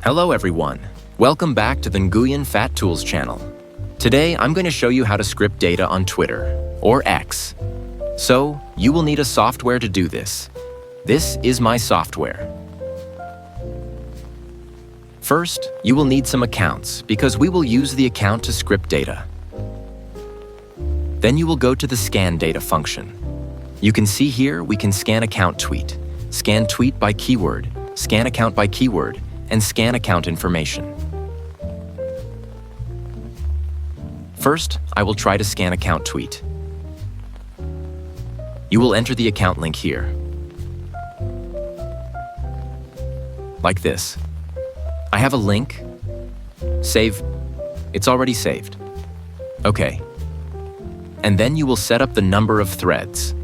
Hello everyone. Welcome back to the Nguyen Phat Tools channel. Today I'm going to show you how to script data on Twitter, or X. So, you will need a software to do this. This is my software. First, you will need some accounts because we will use the account to script data. Then you will go to the scan data function. You can see here we can scan account tweet, scan tweet by keyword, scan account by keyword, and scan account information. First, I will try to scan account tweet. You will enter the account link here. Like this. I have a link. Save. It's already saved. Okay. And then you will set up the number of threads.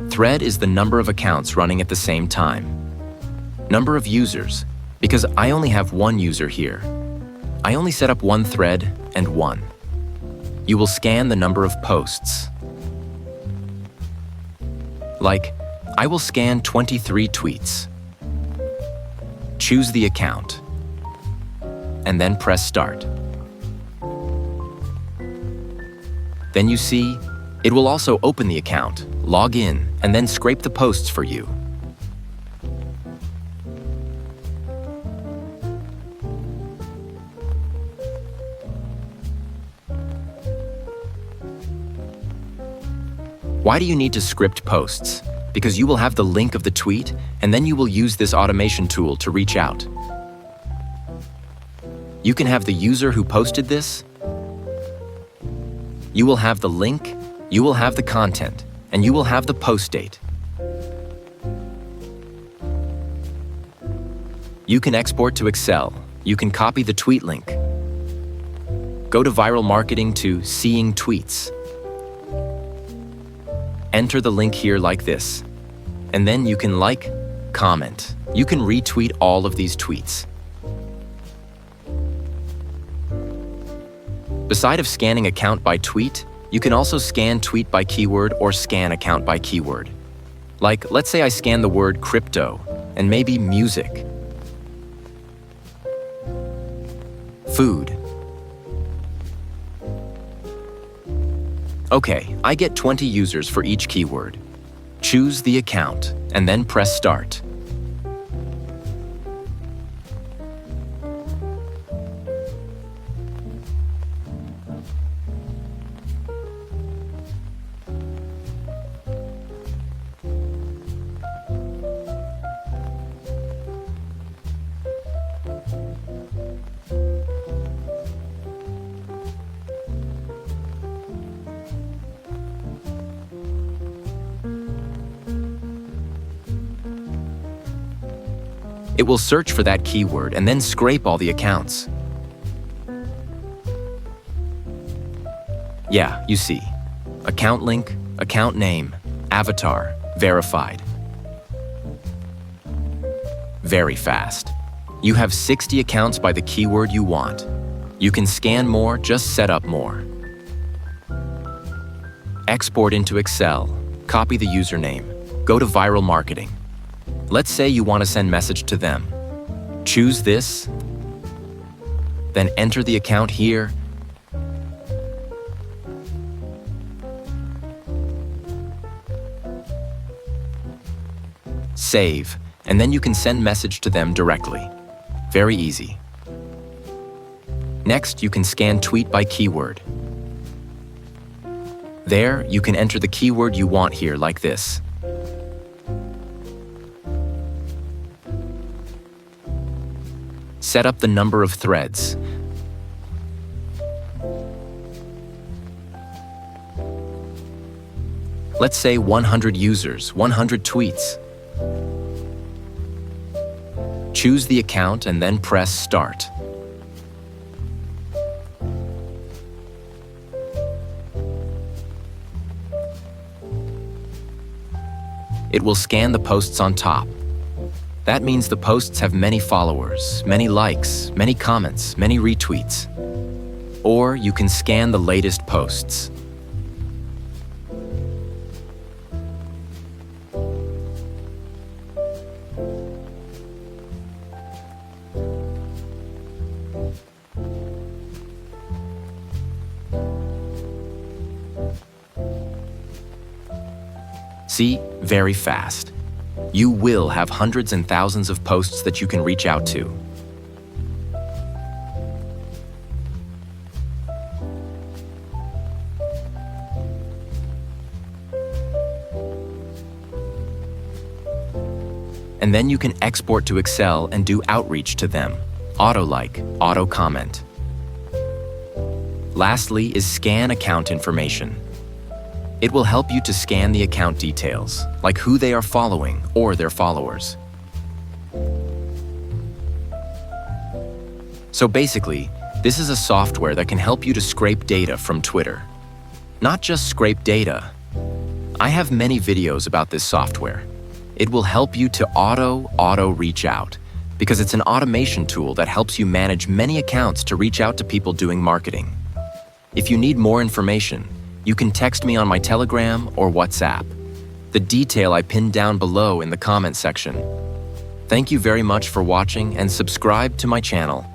Thread is the number of accounts running at the same time. Number of users, because I only have one user here. I only set up one thread and one. You will scan the number of posts. Like, I will scan 23 tweets. Choose the account, and then press start. Then you see, it will also open the account, log in, and then scrape the posts for you. Why do you need to script posts? Because you will have the link of the tweet, and then you will use this automation tool to reach out. You can have the user who posted this. You will have the link, you will have the content, and you will have the post date. You can export to Excel. You can copy the tweet link. Go to viral marketing to seeing tweets. Enter the link here like this. And then you can like, comment. You can retweet all of these tweets. Beside of scanning account by tweet, you can also scan tweet by keyword or scan account by keyword. Like, let's say I scan the word crypto and maybe music, food. Okay, I get 20 users for each keyword. Choose the account and then press start. It will search for that keyword and then scrape all the accounts. Yeah, you see. Account link, account name, avatar, verified. Very fast. You have 60 accounts by the keyword you want. You can scan more, just set up more. Export into Excel, copy the username, go to viral marketing. Let's say you want to send message to them. Choose this, then enter the account here. Save, and then you can send message to them directly. Very easy. Next, you can scan tweet by keyword. There, you can enter the keyword you want here like this. Set up the number of threads. Let's say 100 users, 100 tweets. Choose the account and then press start. It will scan the posts on top. That means the posts have many followers, many likes, many comments, many retweets. Or you can scan the latest posts. See, very fast. You will have hundreds and thousands of posts that you can reach out to. And then you can export to Excel and do outreach to them. Auto-like, auto-comment. Lastly is scan account information. It will help you to scan the account details, like who they are following or their followers. So basically, this is a software that can help you to scrape data from Twitter. Not just scrape data. I have many videos about this software. It will help you to auto reach out because it's an automation tool that helps you manage many accounts to reach out to people doing marketing. If you need more information, you can text me on my Telegram or WhatsApp. The detail I pinned down below in the comment section. Thank you very much for watching and subscribe to my channel.